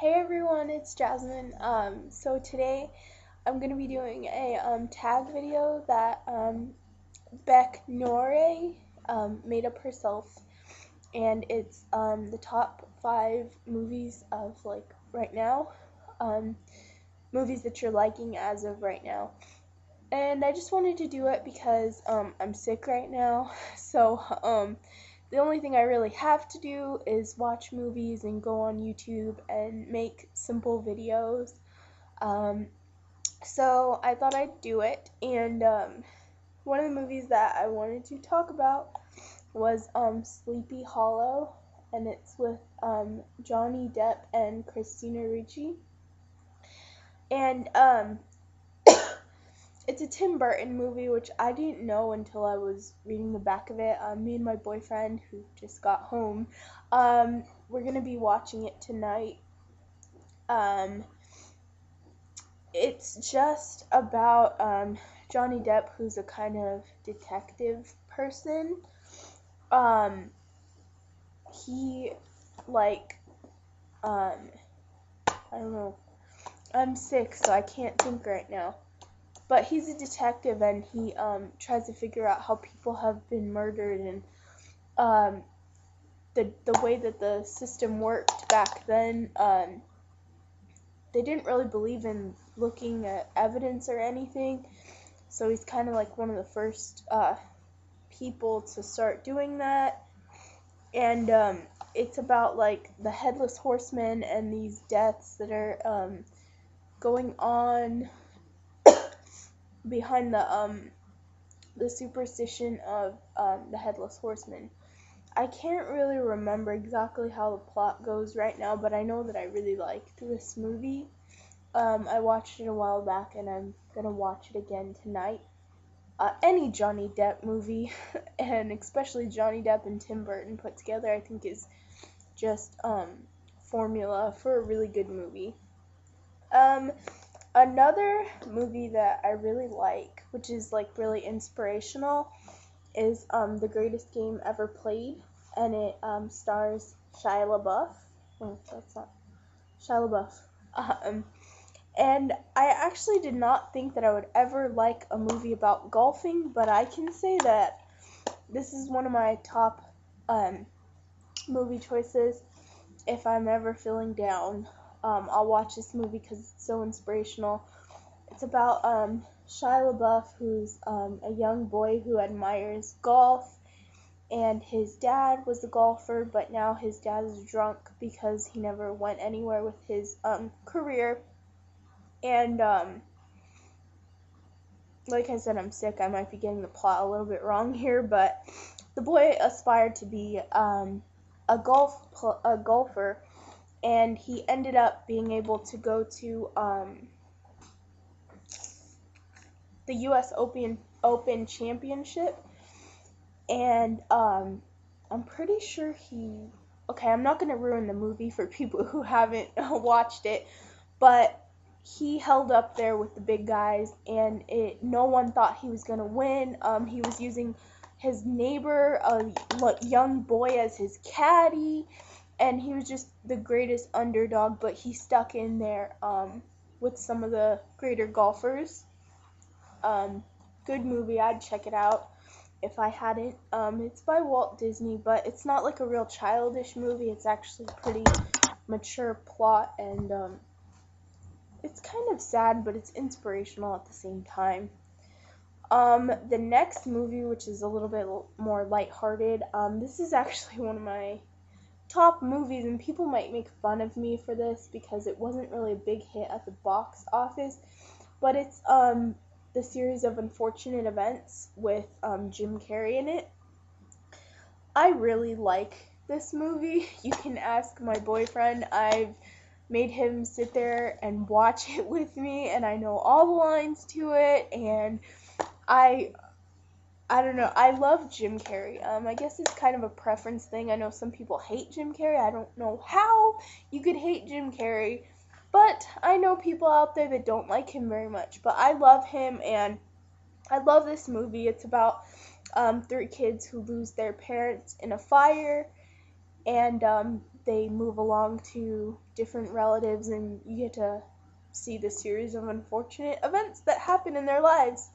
Hey everyone, it's Jasmine. So today I'm gonna be doing a tag video that Beck Nore made up herself, and it's the top 5 movies of like right now, um, movies that you're liking as of right now. And I just wanted to do it because I'm sick right now, so the only thing I really have to do is watch movies and go on YouTube and make simple videos. Um, so I thought I'd do it, and one of the movies that I wanted to talk about was Sleepy Hollow, and it's with Johnny Depp and Christina Ricci. And it's a Tim Burton movie, which I didn't know until I was reading the back of it. Me and my boyfriend, who just got home, we're gonna be watching it tonight. Um, it's just about Johnny Depp, who's a kind of detective person. Um, he like I don't know. I'm sick, so I can't think right now. But he's a detective, and he tries to figure out how people have been murdered, and um, the way that the system worked back then. They didn't really believe in looking at evidence or anything, so he's kind of like one of the first people to start doing that. And it's about like the headless horseman and these deaths that are going on behind the superstition of the headless horseman. I can't really remember exactly how the plot goes right now, but I know that I really liked this movie. I watched it a while back, and I'm gonna watch it again tonight. Any Johnny Depp movie, and especially Johnny Depp and Tim Burton put together, I think is just formula for a really good movie. Um, Another movie that I really like, which is like really inspirational, is The Greatest Game Ever Played, and it stars Shia LaBeouf. Oh, that's not Shia LaBeouf. Um, and I actually did not think that I would ever like a movie about golfing, but I can say that this is one of my top movie choices. If I'm ever feeling down, I'll watch this movie because it's so inspirational. It's about Shia LaBeouf, who's a young boy who admires golf, and his dad was a golfer, but now his dad is drunk because he never went anywhere with his career. And like I said, I'm sick. I might be getting the plot a little bit wrong here, but the boy aspired to be a golfer, and he ended up being able to go to the U.S. Open Championship, and I'm pretty sure he. Okay, I'm not gonna ruin the movie for people who haven't watched it, but he held up there with the big guys, and no one thought he was gonna win. He was using his neighbor, a young boy, as his caddy, and he was just the greatest underdog. But he stuck in there with some of the greater golfers. Good movie. I'd check it out if I hadn't. It's by Walt Disney, but it's not like a real childish movie. It's actually a pretty mature plot, and it's kind of sad, but it's inspirational at the same time. The next movie, which is a little bit more lighthearted, this is actually one of my top movies, and people might make fun of me for this because it wasn't really a big hit at the box office, but it's the series of Unfortunate Events with Jim Carrey in it. I really like this movie. You can ask my boyfriend. I've made him sit there and watch it with me, and I know all the lines to it, and I don't know. I love Jim Carrey. I guess it's kind of a preference thing. I know some people hate Jim Carrey. I don't know how you could hate Jim Carrey, but I know people out there that don't like him very much. But I love him, and I love this movie. It's about 3 kids who lose their parents in a fire, and they move along to different relatives, and you get to see the series of unfortunate events that happen in their lives.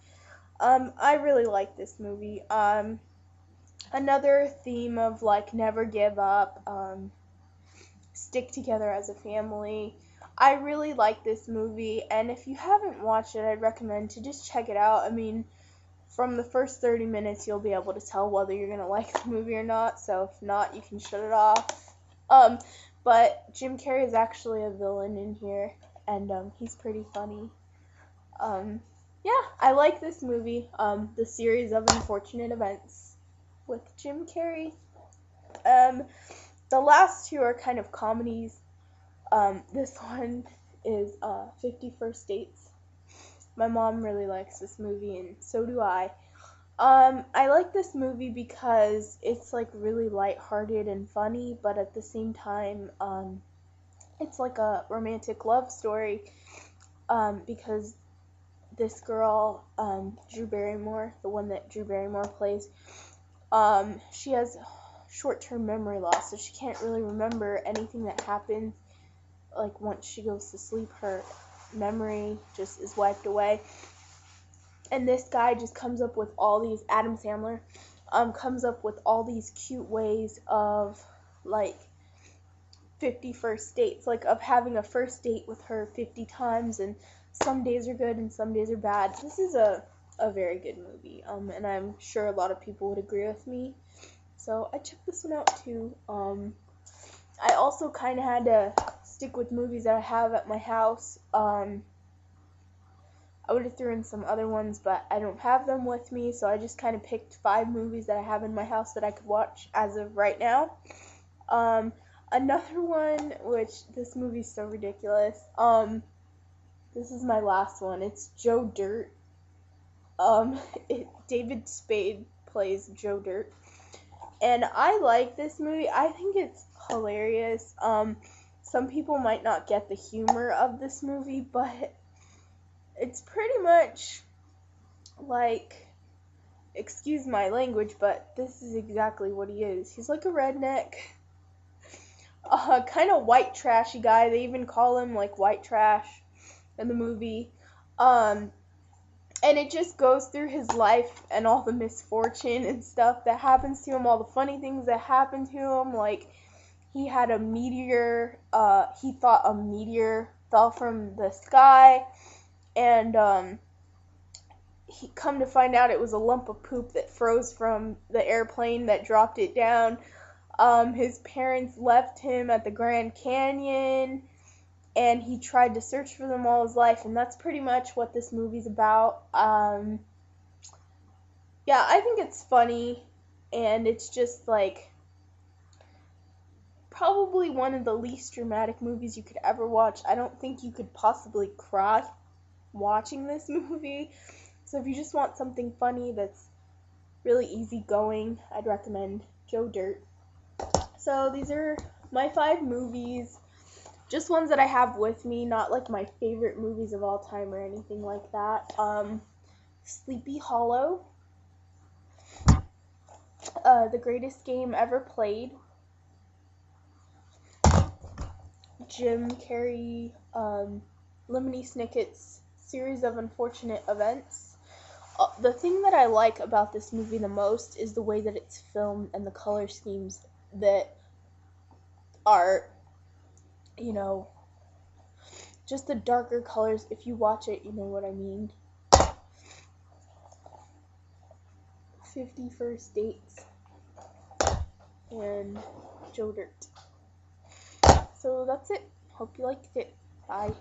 I really like this movie. Another theme of like never give up, stick together as a family. I really like this movie, and if you haven't watched it, I'd recommend to just check it out. I mean, from the first 30 minutes, you'll be able to tell whether you're gonna like the movie or not. So if not, you can shut it off. Um, but Jim Carrey is actually a villain in here, and he's pretty funny. Yeah, I like this movie. The series of unfortunate events with Jim Carrey. The last two are kind of comedies. This one is 50 First Dates. My mom really likes this movie, and so do I. I like this movie because it's like really lighthearted and funny, but at the same time, it's like a romantic love story. Because this girl, Drew Barrymore, the one that Drew Barrymore plays, she has short-term memory loss, so she can't really remember anything that happens. Like once she goes to sleep, her memory just is wiped away. And this guy just comes up with all these, Adam Sandler, comes up with all these cute ways of like 50 first dates, like of having a first date with her 50 times, and some days are good and some days are bad. This is a very good movie, and I'm sure a lot of people would agree with me. So I checked this one out too. I also kind of had to stick with movies that I have at my house. I would have thrown in some other ones, but I don't have them with me, so I just kind of picked 5 movies that I have in my house that I could watch as of right now. Another one, which this movie's so ridiculous. This is my last one. It's Joe Dirt. David Spade plays Joe Dirt. And I like this movie. I think it's hilarious. Some people might not get the humor of this movie, but it's pretty much like, excuse my language, but this is exactly what he is. He's like a redneck, kind of white trashy guy. They even call him like white trash in the movie. And it just goes through his life and all the misfortune and stuff that happens to him, all the funny things that happen to him. Like, he had a meteor, he thought a meteor fell from the sky, and he come to find out it was a lump of poop that froze from the airplane that dropped it down. His parents left him at the Grand Canyon, and he tried to search for them all his life, and that's pretty much what this movie's about. Yeah, I think it's funny, and it's just like probably one of the least dramatic movies you could ever watch. I don't think you could possibly cry watching this movie. So if you just want something funny that's really easygoing, I'd recommend Joe Dirt. So these are my 5 movies. Just ones that I have with me, not like my favorite movies of all time or anything like that. Sleepy Hollow. The Greatest Game Ever Played. Jim Carrey, Lemony Snicket's Series of Unfortunate Events. The thing that I like about this movie the most is the way that it's filmed and the color schemes that are, you know, just the darker colors. If you watch it, you know what I mean. 50 First Dates and Joe Dirt. So that's it. Hope you liked it. Bye.